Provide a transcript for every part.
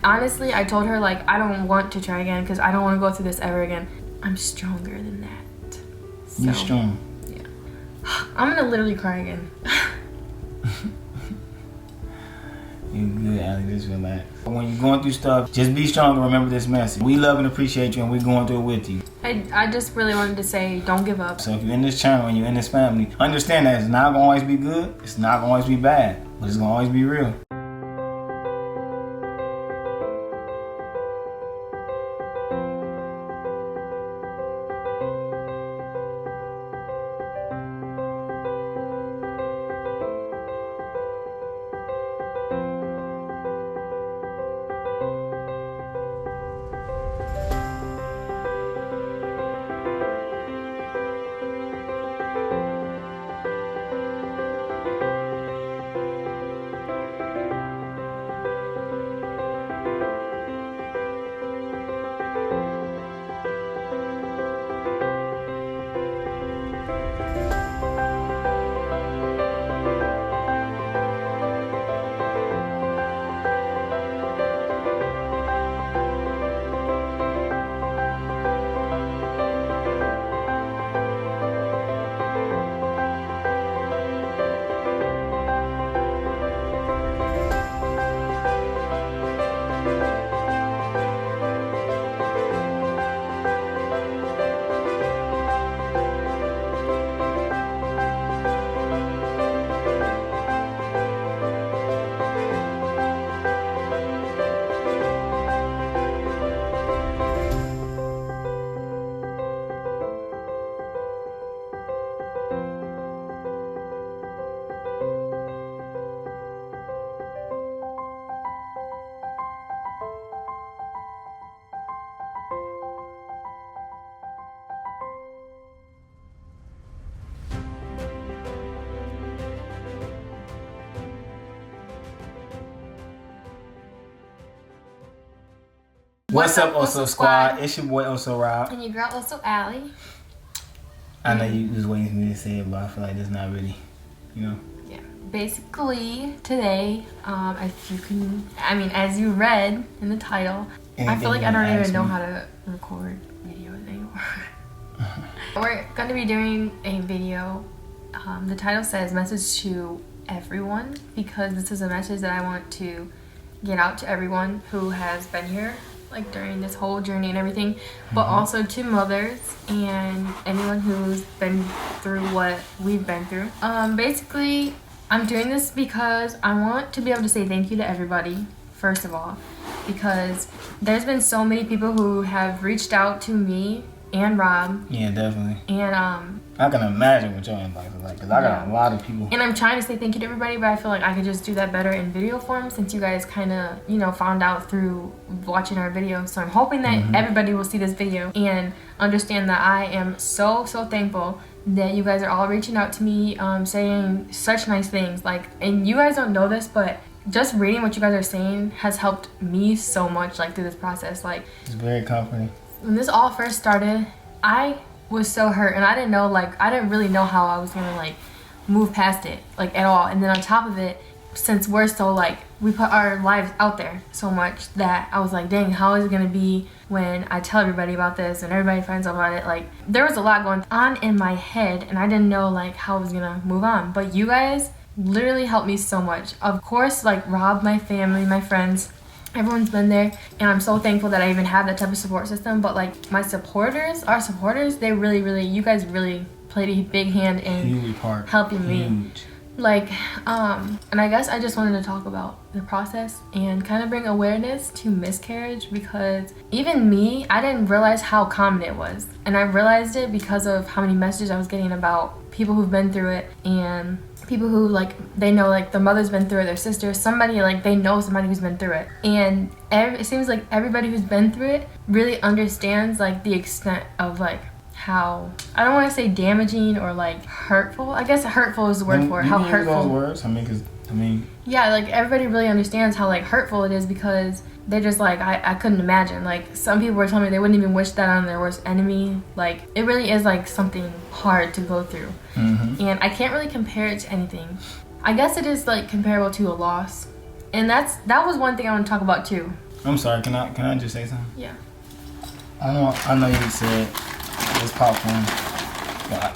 Honestly, I told her like I don't want to try again because I don't want to go through this ever again. I'm stronger than that. So, you strong. Yeah. I'm gonna literally cry again. You good, Allie, just relax. When you're going through stuff, just be strong and remember this message. We love and appreciate you and we're going through it with you. I just really wanted to say, don't give up. So if you're in this channel and you're in this family, understand that it's not gonna always be good, it's not gonna always be bad, but it's gonna always be real. What's up, Oso Squad? It's your boy Oso Rob. And your girl Oso Allie. I know you was waiting for me to say it, but I feel like it's not really, you know. Yeah. Basically, today, if you can, I mean, as you read in the title, I feel like I don't even know how to record videos anymore. We're going to be doing a video. The title says "Message to Everyone" because this is a message that I want to get out to everyone who has been here, like during this whole journey and everything, but also to mothers and anyone who's been through what we've been through. Basically, I'm doing this because I want to be able to say thank you to everybody, first of all, because there's been so many people who have reached out to me and Rob. Yeah, definitely. And I can imagine what your inbox is like, because I got a lot of people. And I'm trying to say thank you to everybody, but I feel like I could just do that better in video form since you guys kind of, you know, found out through watching our video. So I'm hoping that everybody will see this video and understand that I am so thankful that you guys are all reaching out to me, saying such nice things. Like, and you guys don't know this, but just reading what you guys are saying has helped me so much, like, through this process. Like, it's very comforting. When this all first started, I was so hurt and I didn't know, like, I didn't really know how I was gonna, like, move past it, like, at all. And then on top of it, since we're so, like, we put our lives out there so much that I was like, dang, how is it gonna be when I tell everybody about this and everybody finds out about it? Like, there was a lot going on in my head and I didn't know, like, how I was gonna move on. But you guys literally helped me so much. Of course, like, Rob, my family, my friends, everyone's been there, and I'm so thankful that I even have that type of support system. But, like, my supporters, our supporters, they really, you guys really played a big hand in helping me. Like, and I guess I just wanted to talk about the process and kind of bring awareness to miscarriage, because even me, I didn't realize how common it was. And I realized it because of how many messages I was getting about people who've been through it, and people who, like, they know, like, their mother's been through it, their sister, somebody, like, they know somebody who's been through it. And it seems like everybody who's been through it really understands, like, the extent of, like, how, I don't want to say damaging or, like, hurtful. I guess hurtful is the word for it. How hurtful. Those words? I mean, yeah, like, everybody really understands how, like, hurtful it is, because they're just like, I couldn't imagine. Like, some people were telling me they wouldn't even wish that on their worst enemy. Like, it really is, like, something hard to go through. And I can't really compare it to anything. I guess it is, like, comparable to a loss. And that was one thing I want to talk about too. I'm sorry. Can I just say something? Yeah. I know you said this popcorn.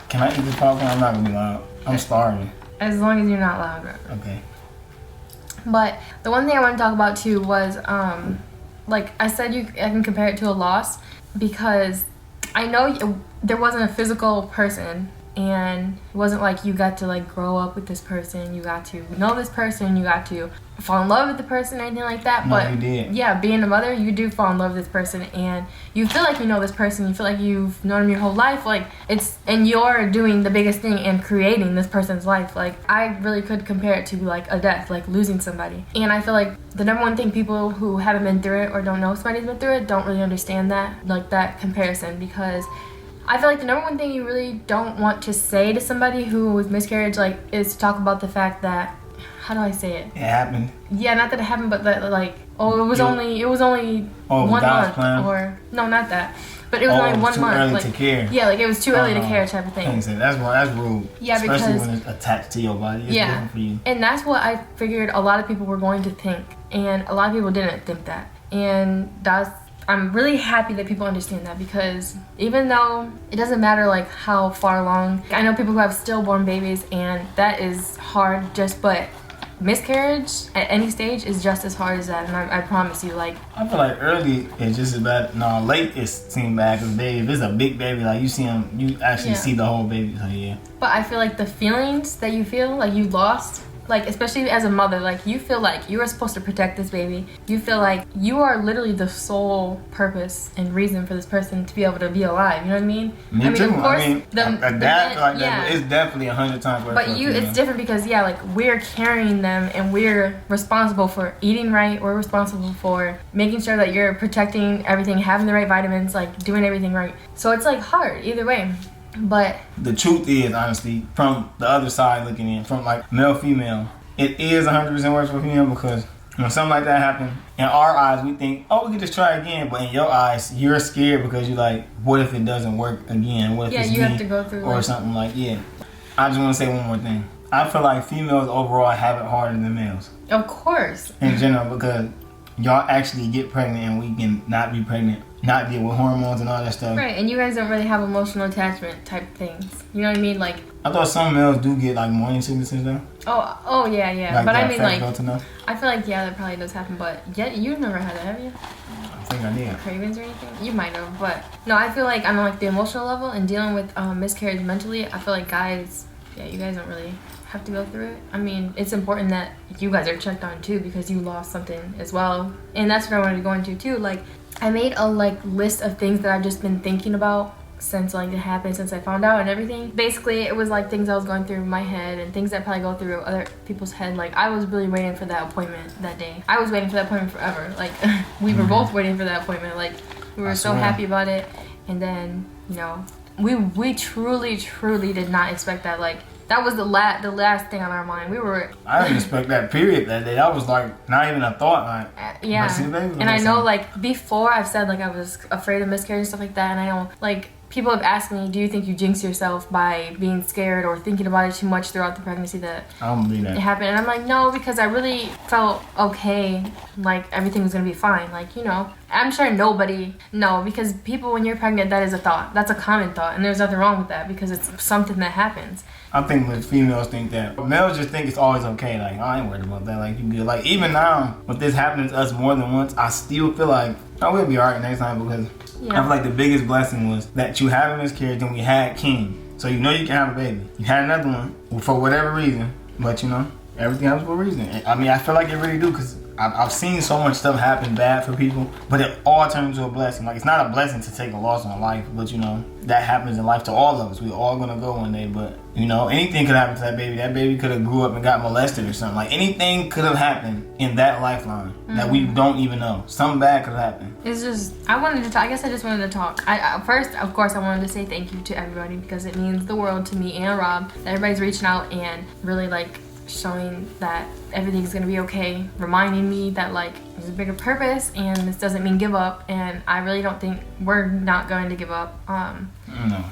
Can I eat this popcorn? I'm not gonna be loud. I'm starving. As long as you're not loud, right? Okay. But the one thing I want to talk about too was, like I said, I can compare it to a loss because I know there wasn't a physical person, and it wasn't like you got to like grow up with this person, you got to know this person, you got to fall in love with the person, or anything like that. No, but you did. Yeah, being a mother, you do fall in love with this person, and you feel like you know this person, you feel like you've known him your whole life, like and you're doing the biggest thing and creating this person's life. Like I really could compare it to like a death, like losing somebody. And I feel like the number one thing people who haven't been through it or don't know somebody's been through it don't really understand that, like that comparison, because I feel like the number one thing you really don't want to say to somebody who was miscarriage, like, is to talk about the fact that, how do I say it? It happened. Yeah, not that it happened, but that like, it was only 1 month, plan. or no, not that, but it was only 1 month. Too early like, to care. Yeah, like it was too early to care type of thing. That's rude. Yeah, especially because when it's attached to your body. It's different for you. And that's what I figured a lot of people were going to think, and a lot of people didn't think that, and I'm really happy that people understand that, because even though it doesn't matter like how far along, I know people who have stillborn babies, and that is hard, but miscarriage at any stage is just as hard as that, and I promise you, like, I feel like early is just as bad. No, late it seems bad, because baby, if it's a big baby, like you see him, you actually see the whole baby. So yeah. But I feel like the feelings that you feel like you lost, like especially as a mother, like you feel like you are supposed to protect this baby. You feel like you are literally the sole purpose and reason for this person to be able to be alive. You know what I mean? Me too. Of course, that it's definitely 100 times worse. But it's different because like we're carrying them, and we're responsible for eating right. We're responsible for making sure that you're protecting everything, having the right vitamins, like doing everything right. So it's like hard either way. But the truth is, honestly, from the other side looking in, from like male, female, it is 100% worse for female, because when something like that happens, in our eyes, we think, oh, we can just try again. But in your eyes, you're scared because you're like, what if it doesn't work again? What if it's you me? have to go through or something like, I just want to say one more thing. I feel like females overall have it harder than males. Of course. In general, because y'all actually get pregnant and we can not be pregnant, not deal with hormones and all that stuff. Right, and you guys don't really have emotional attachment type things. You know what I mean? Like, I thought some males do get like morning sicknesses though. Oh yeah. Like but I mean, like, enough. I feel like that probably does happen. But you've never had that, have you? I think I did. Cravings or anything? You might have, but no. I feel like on like the emotional level and dealing with miscarriage mentally, I feel like guys, you guys don't really have to go through it. I mean, it's important that you guys are checked on too, because you lost something as well, and that's what I wanted to go into too. Like, I made a list of things that I've just been thinking about since it happened, since I found out and everything. Basically, it was like things I was going through my head and things that probably go through other people's head. Like, I was really waiting for that appointment that day. I was waiting for that appointment forever. Like, we were both waiting for that appointment. Like, we were so happy about it, and then we truly did not expect that. Like, that was the last thing on our mind. I didn't expect that period that day. That was like not even a thought. Like, and I know, like, before I've said like I was afraid of miscarriage and stuff like that, and I know like people have asked me, do you think you jinx yourself by being scared or thinking about it too much throughout the pregnancy that I don't believe that it happened? And I'm like, no, because I really felt okay, like everything was gonna be fine. Like, I'm sure because people, when you're pregnant, that is a thought. That's a common thought, and there's nothing wrong with that because it's something that happens. I think when females think that, males just think it's always okay. Like, I ain't worried about that. Like, you good. Like, even now, with this happening to us more than once, I still feel like, we'll be alright next time, because I feel like the biggest blessing was that you had a miscarriage and we had King. So you can have a baby. You had another one for whatever reason, but everything happens for a reason. I mean, I feel like it really do, because I've seen so much stuff happen bad for people, but it all turns into a blessing. Like, it's not a blessing to take a loss on life, but that happens in life to all of us. We're all gonna go one day, but anything could happen to that baby. That baby could have grew up and got molested or something. Like, anything could have happened in that lifeline that we don't even know. Something bad could have happened. It's just, I wanted to talk. I guess I just wanted to talk. First, of course, I wanted to say thank you to everybody, because it means the world to me and Rob that everybody's reaching out and really showing that everything's gonna be okay, reminding me that there's a bigger purpose and this doesn't mean give up, and I really don't think we're not going to give up. No.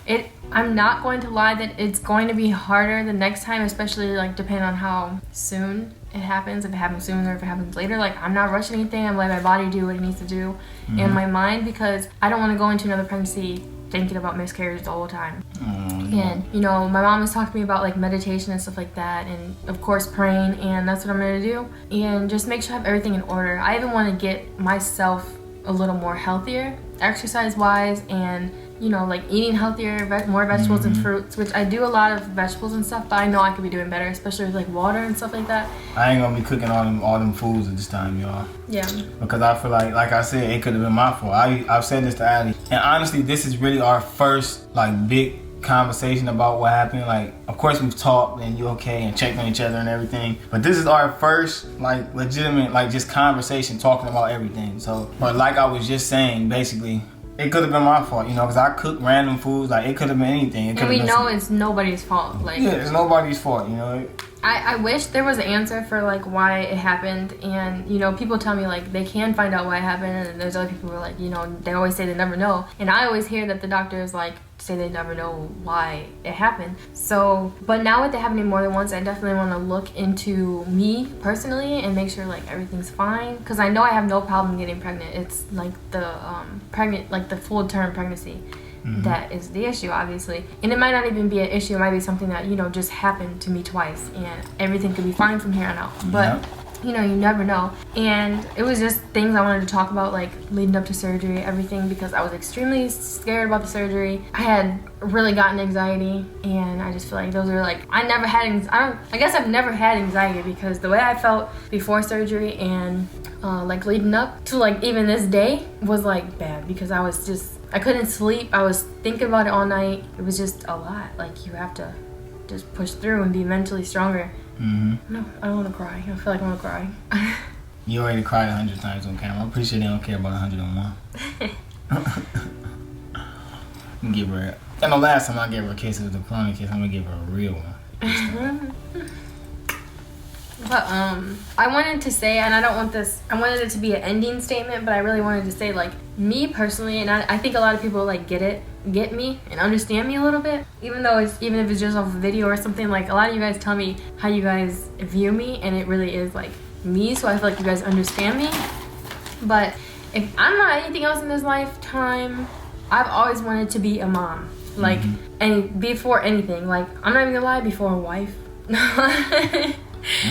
I'm not going to lie that it's going to be harder the next time, especially depending on how soon it happens, if it happens sooner, if it happens later. Like, I'm not rushing anything. I'm letting my body do what it needs to do, and my mind, because I don't want to go into another pregnancy thinking about miscarriage the whole time. And you know, my mom was talking to me about like meditation and stuff like that, and of course praying, and that's what I'm gonna do, and just make sure I have everything in order. I even want to get myself a little more healthier, exercise wise, and you know, like eating healthier, more vegetables and fruits, which I do a lot of vegetables and stuff, but I know I could be doing better, especially with like water and stuff like that. I ain't gonna be cooking all them foods at this time, y'all. Yeah. Because I feel like I said, it could have been my fault. I've said this to Allie, and honestly, this is really our first like big conversation about what happened. Like, of course we've talked and you okay and checked on each other and everything, but this is our first like legitimate like just conversation talking about everything. So, but like I was just saying, basically it could have been my fault, you know, because I cook random foods. Like, it could have been anything. And we know it's nobody's fault. Like, yeah, it's nobody's fault, you know. I wish there was an answer for like why it happened, and you know, people tell me like they can find out why it happened, and there's other people who are like, you know, they always say they never know, and I always hear that the doctors like say they never know why it happened. So, but now with it happening more than once, I definitely want to look into me personally and make sure like everything's fine, because I know I have no problem getting pregnant. It's like the the full-term pregnancy that is the issue, obviously, and it might not even be an issue. It might be something that, you know, just happened to me twice, and everything could be fine from here on out. But you know, you never know. And it was just things I wanted to talk about, like leading up to surgery, everything, because I was extremely scared about the surgery. I had really gotten anxiety, and I just feel like those are like, I guess I've never had anxiety, because the way I felt before surgery and like leading up to like even this day was like bad, because I couldn't sleep. I was thinking about it all night. It was just a lot. Like, you have to just push through and be mentally stronger. No, I don't want to cry. I feel like I want to cry. You already cried 100 times on camera. I'm pretty sure they don't care about 101. I'm give her. I know last time I gave her a kiss, it was the corona kiss. I'm gonna give her a real one. But I wanted to say, and I wanted it to be an ending statement, but I really wanted to say, like, me personally, and I think a lot of people like get me and understand me a little bit, even if it's just off a video or something. Like, a lot of you guys tell me how you guys view me, and it really is like me, so I feel like you guys understand me. But if I'm not anything else in this lifetime, I've always wanted to be a mom, like, and before anything, like, I'm not even gonna lie, before a wife.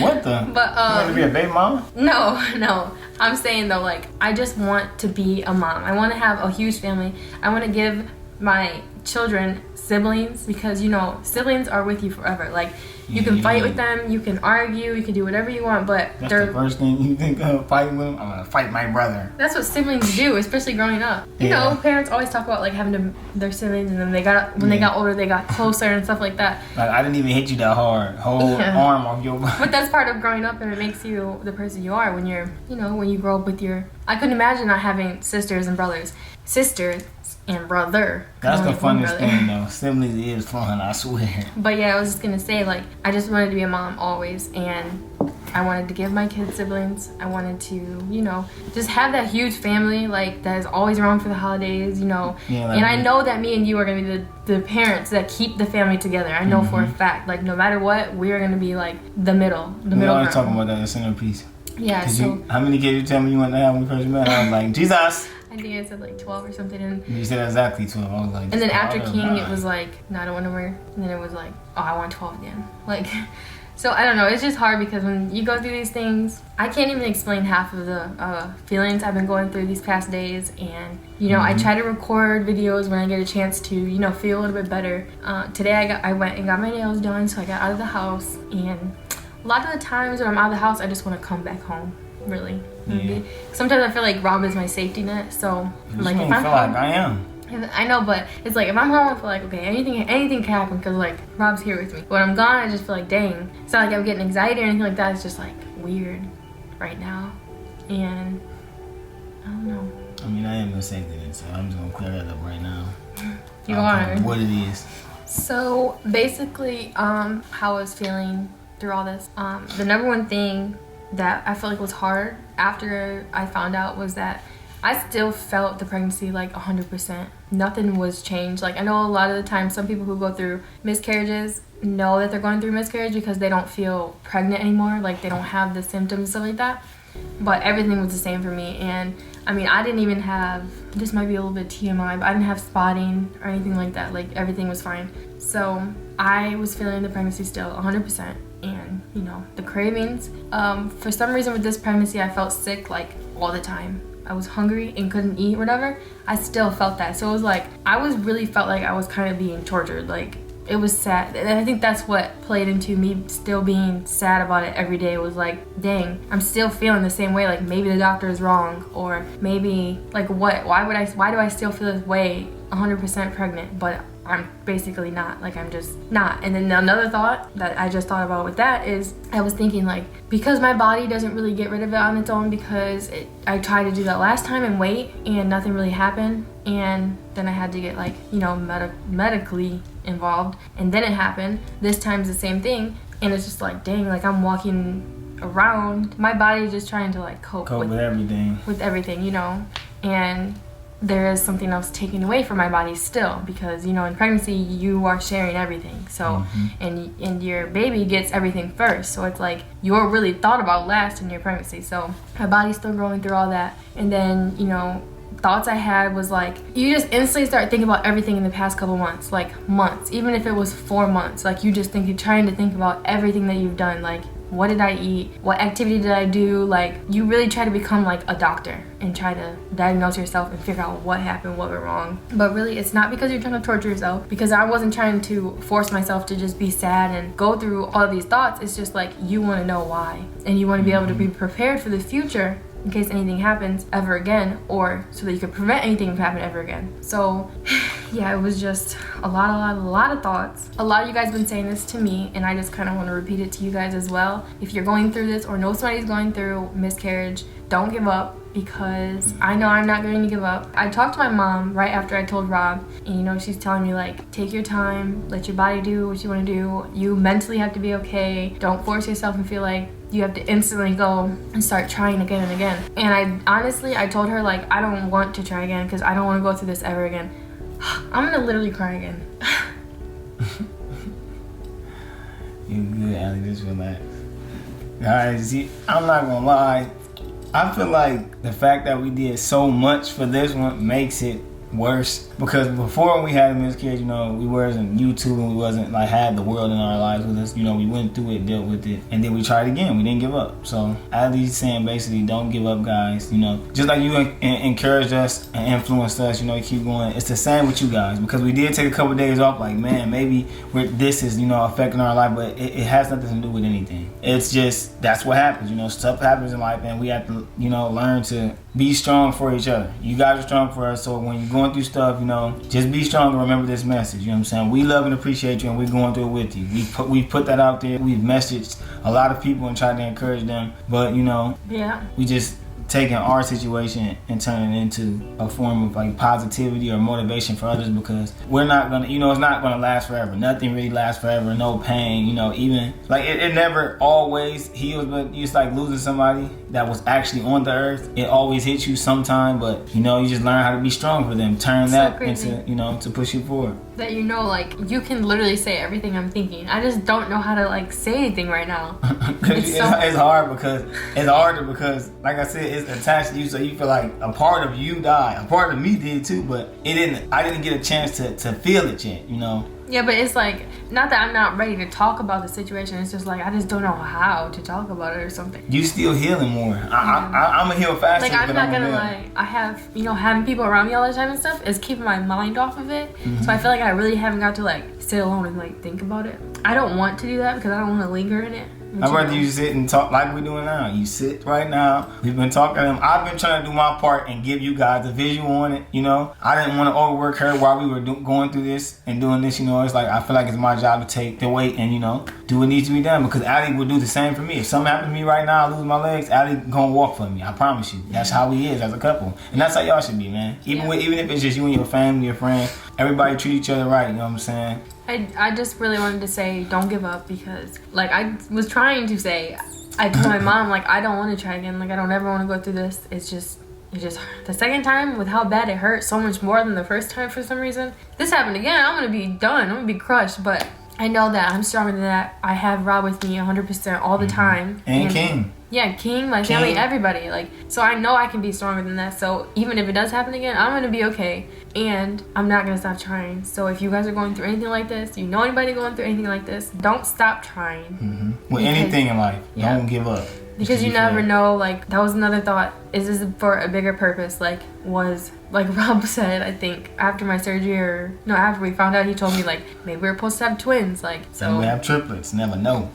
What the? But you want to be a baby mama? No. I'm saying though, like, I just want to be a mom. I want to have a huge family. I want to give my children siblings, because, you know, siblings are with you forever. Like, you can fight with them, you can argue, you can do whatever you want, but that's the first thing you think of, fighting with them? I'm gonna fight my brother. That's what siblings do, especially growing up. You know, parents always talk about like having their siblings, and then they got older, they got closer and stuff like that. Like, I didn't even hit you that hard. Whole arm off your body. But that's part of growing up, and it makes you the person you are when you grow up with your. I couldn't imagine not having sisters and brothers. Sisters and brother. That's the funniest thing though. Siblings is fun, I swear. But yeah, I was just gonna say, like, I just wanted to be a mom always, and I wanted to give my kids siblings. I wanted to, you know, just have that huge family, like, that is always around for the holidays, you know. Yeah, like, and I know that me and you are gonna be the parents that keep the family together. I know for a fact. Like, no matter what, we are gonna be like the middle. We always talking about that, the centerpiece. Yeah. So how many kids you tell me you want to have when we first met? I was like, Jesus. I think I said like 12 or something. And you said exactly 12. I was like, and then after King, it was like, no, I don't want to wear. And then it was like, oh, I want 12 again. Like, so I don't know. It's just hard, because when you go through these things, I can't even explain half of the feelings I've been going through these past days. And, you know, I try to record videos when I get a chance to, you know, feel a little bit better. Today I went and got my nails done, so I got out of the house. And a lot of the times when I'm out of the house, I just want to come back home. Really. Yeah. Sometimes I feel like Rob is my safety net. So like, if I'm home, like I am. I know, but it's like if I'm home, I feel like, okay, anything can happen, because like Rob's here with me. When I'm gone, I just feel like, dang, it's not like I'm getting anxiety or anything like that. It's just like weird right now, and I don't know. I mean, I am the safety net, so I'm just gonna clear that up right now. You are. What it is. So basically, how I was feeling through all this, the number one thing that I felt like was hard after I found out was that I still felt the pregnancy like 100%. Nothing was changed. Like, I know a lot of the time some people who go through miscarriages, know that they're going through miscarriage because they don't feel pregnant anymore. Like they don't have the symptoms and stuff like that. But everything was the same for me. And I mean, I didn't even have, this might be a little bit TMI, but I didn't have spotting or anything like that. Like everything was fine. So I was feeling the pregnancy still 100%. And you know, the cravings, for some reason with this pregnancy, I felt sick like all the time. I was hungry and couldn't eat, whatever. I still felt that. So it was like, I was really felt like I was kind of being tortured. Like it was sad. And I think that's what played into me still being sad about it every day. It was like, dang, I'm still feeling the same way. Like maybe the doctor is wrong, or maybe like why do I still feel this way 100% pregnant, but I'm basically not. Like I'm just not. And then another thought that I just thought about with that is I was thinking like, because my body doesn't really get rid of it on its own, because I tried to do that last time and wait and nothing really happened, and then I had to get like, you know, medically involved, and then it happened. This time's the same thing, and it's just like, dang, like I'm walking around, my body's just trying to like cope with everything, you know. And there is something else taken away from my body still, because you know, in pregnancy you are sharing everything. So and your baby gets everything first, so it's like you're really thought about last in your pregnancy. So my body's still going through all that. And then, you know, thoughts I had was like, you just instantly start thinking about everything in the past couple months, like months, even if it was 4 months. Like you just think, you're trying to think about everything that you've done. Like, what did I eat? What activity did I do? Like you really try to become like a doctor and try to diagnose yourself and figure out what happened, what went wrong. But really, it's not because you're trying to torture yourself, because I wasn't trying to force myself to just be sad and go through all of these thoughts. It's just like, you want to know why, and you want to be able to be prepared for the future in case anything happens ever again, or so that you could prevent anything from happening ever again. So yeah, it was just a lot of thoughts. A lot of you guys been saying this to me, and I just kind of want to repeat it to you guys as well. If you're going through this or know somebody's going through miscarriage, don't give up, because I know I'm not going to give up. I talked to my mom right after I told Rob, and you know, she's telling me like, take your time, let your body do what you want to do. You mentally have to be okay. Don't force yourself and feel like you have to instantly go and start trying again and again. And I told her like, I don't want to try again, because I don't want to go through this ever again. I'm gonna literally cry again. You good, Allie, just relax. Guys, see, I'm not gonna lie, I feel like the fact that we did so much for this one makes it worse, because before we had a miscarriage, you know, we wasn't YouTube and we wasn't like had the world in our lives with us. You know, we went through it, dealt with it, and then we tried again. We didn't give up. So Allie's saying basically, don't give up, guys. You know, just like you encouraged us and influenced us, you know, to keep going. It's the same with you guys, because we did take a couple of days off. Like, man, maybe this is, you know, affecting our life, but it has nothing to do with anything. It's just, that's what happens. You know, stuff happens in life, and we have to, you know, learn to be strong for each other. You guys are strong for us, so when you're going through stuff, you know, just be strong and remember this message. You know what I'm saying? We love and appreciate you, and we're going through it with you. We've put that out there. We've messaged a lot of people and tried to encourage them, but you know, we just taking our situation and turning it into a form of like positivity or motivation for others, because we're not gonna, you know, it's not gonna last forever. Nothing really lasts forever. No pain, you know, even like it never always heals, but it's like losing somebody that was actually on the earth. It always hits you sometime, but you know, you just learn how to be strong for them. Turn that into, you know, to push you forward. That, you know, like you can literally say everything I'm thinking. I just don't know how to like say anything right now. It's hard because like I said, it's attached to you, so you feel like a part of you died. A part of me did too, but I didn't get a chance to feel it yet, you know. Yeah, but it's like, not that I'm not ready to talk about the situation. It's just like, I just don't know how to talk about it or something. You still healing more. I'm a heal faster. Like, I'm not gonna lie. I have, you know, having people around me all the time and stuff is keeping my mind off of it. Mm-hmm. So I feel like I really haven't got to like sit alone and like think about it. I don't want to do that because I don't want to linger in it. I'd rather you sit and talk like we're doing now. You sit right now. We've been talking to them. I've been trying to do my part and give you guys a visual on it, you know. I didn't want to overwork her while we were going through this and doing this, you know. It's like, I feel like it's my job to take the weight and, you know, do what needs to be done, because Allie would do the same for me. If something happened to me right now, I lose my legs, Allie gonna walk for me. I promise you. That's how we is as a couple. And that's how y'all should be, man. Even if it's just you and your family, your friends, everybody treat each other right, you know what I'm saying? I just really wanted to say, don't give up, because like I was trying to say, I told my mom, like, I don't want to try again. Like, I don't ever want to go through this. It's just the second time, with how bad it hurt so much more than the first time for some reason. This happened again, I'm going to be done. I'm going to be crushed. But I know that I'm stronger than that. I have Rob with me 100% all the time. And King. Yeah, King, my family, everybody. Like, so I know I can be stronger than that. So even if it does happen again, I'm gonna be okay. And I'm not gonna stop trying. So if you guys are going through anything like this, you know anybody going through anything like this, don't stop trying. With anything in life, don't give up. Because you never know, like, that was another thought. Is this for a bigger purpose? Like Rob said, I think, after my surgery, or, no, after we found out, he told me, like, maybe we're supposed to have twins, like, so. And we have triplets, never know.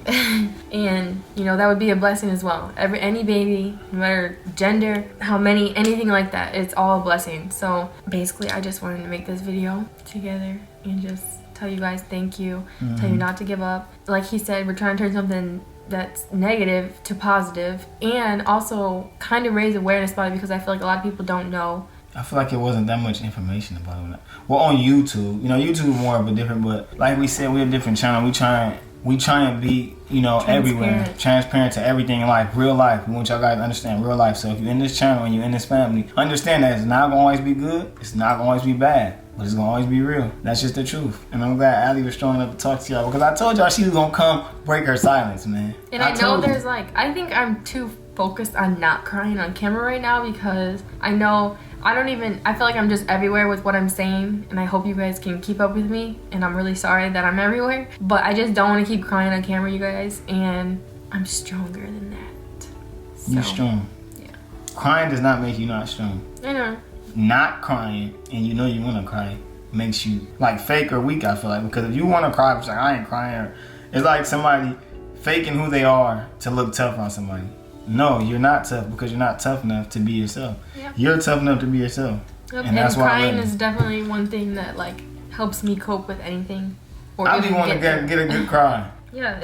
And, you know, that would be a blessing as well. Any baby, no matter gender, how many, anything like that, it's all a blessing. So, basically, I just wanted to make this video together and just tell you guys thank you, tell you not to give up. Like he said, we're trying to turn something that's negative to positive, and also kind of raise awareness about it, because I feel like a lot of people don't know. I feel like it wasn't that much information about it. Well, on YouTube, you know, YouTube is more of a different, but like we said, we're a different channel. We try and be, you know, everywhere, transparent to everything in life, real life. We want y'all guys to understand real life. So if you're in this channel and you're in this family, understand that it's not gonna always be good, it's not gonna always be bad, but it's gonna always be real. That's just the truth. And I'm glad Allie was strong enough to talk to y'all, because I told y'all she was gonna come break her silence, man. And I know there's like, I think I'm too focused on not crying on camera right now, because I know I feel like I'm just everywhere with what I'm saying, and I hope you guys can keep up with me, and I'm really sorry that I'm everywhere, but I just don't want to keep crying on camera, you guys, and I'm stronger than that. So, you're strong. Yeah. Crying does not make you not strong. I know. Not crying, and you know you want to cry, makes you like fake or weak, I feel like, because if you want to cry, it's like, I ain't crying. It's like somebody faking who they are to look tough on somebody. No, you're not tough, because you're not tough enough to be yourself. Yep. You're tough enough to be yourself. Yep. And that's why crying is definitely one thing that like helps me cope with anything. Or I be want to get a good cry. Yeah,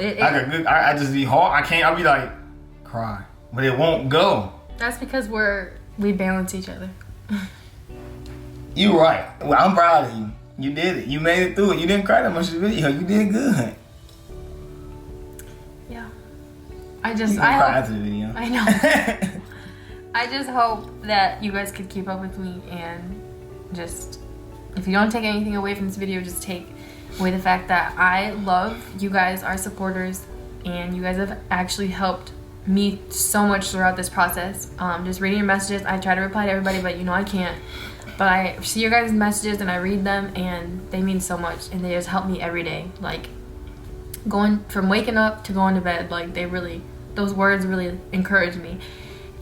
I just be hard. I'll be like, cry, but it won't go. That's because we balance each other. You right. Well, I'm proud of you. You did it. You made it through it. You didn't cry that much in the video. You did good. Yeah. I cry after the video. I know. I just hope that you guys could keep up with me, and just, if you don't take anything away from this video, just take away the fact that I love you guys, our supporters, and you guys have actually helped me so much throughout this process. Just reading your messages, I try to reply to everybody, but you know I can't. But I see your guys' messages and I read them, and they mean so much, and they just help me every day. Like, going from waking up to going to bed, like, those words really encourage me.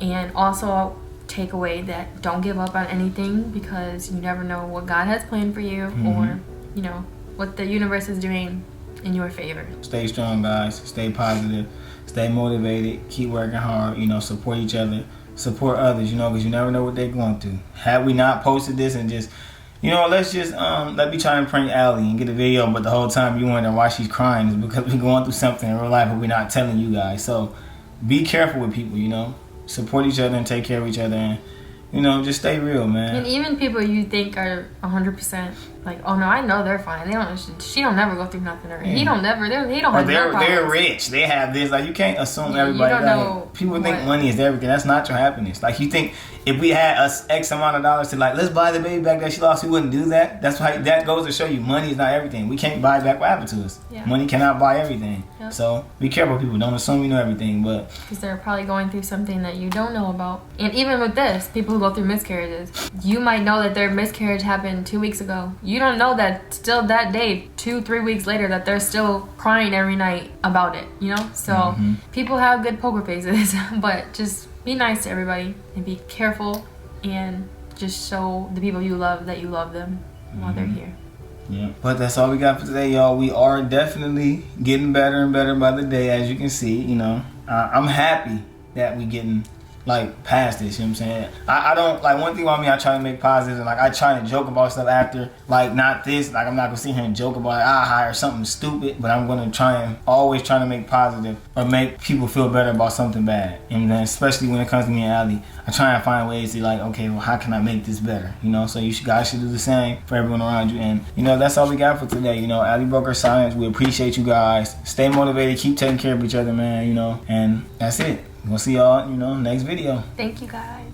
And also, I'll take away that don't give up on anything, because you never know what God has planned for you, or, you know, what the universe is doing in your favor. Stay strong, guys. Stay positive. Stay motivated. Keep working hard. You know, support each other. Support others, you know, because you never know what they're going through. Had we not posted this and just, you know, let me try and prank Allie and get a video, but the whole time you wondering why she's crying is because we're going through something in real life, but we're not telling you guys. So be careful with people, you know. Support each other and take care of each other, and, you know, just stay real, man. And even people you think are 100%, like, oh no, I know they're fine. She don't never go through nothing, or he don't have they're rich. They have this. Like, you can't assume everybody. You don't know people think money is everything. That's not your happiness. Like, you think if we had us X amount of dollars to, like, let's buy the baby back that she lost, we wouldn't do that. That's why that goes to show you money is not everything. We can't buy back what happened to us. Yeah. Money cannot buy everything. Yep. So be careful, people. Don't assume you know everything, but because they're probably going through something that you don't know about. And even with this, people who go through miscarriages, you might know that their miscarriage happened 2 weeks ago. You don't know that still that day, 2-3 weeks later, that they're still crying every night about it, you know? So people have good poker faces, but just be nice to everybody and be careful, and just show the people you love that you love them while they're here. Yeah, but that's all we got for today, y'all. We are definitely getting better and better by the day, as you can see. You know, I'm happy that we getting like past this, you know what I'm saying? I don't, like, one thing about me, I try to make positives, and like I try to joke about stuff after, like, not this, like I'm not gonna sit here and joke about like, or something stupid, but I'm gonna always try to make positive or make people feel better about something bad. And then especially when it comes to me and Allie, I try and find ways to, like, okay, well, how can I make this better? You know, so guys should do the same for everyone around you. And, you know, that's all we got for today. You know, Allie broke her silence. We appreciate you guys. Stay motivated, keep taking care of each other, man, you know, and that's it. We'll see y'all, you know, next video. Thank you, guys.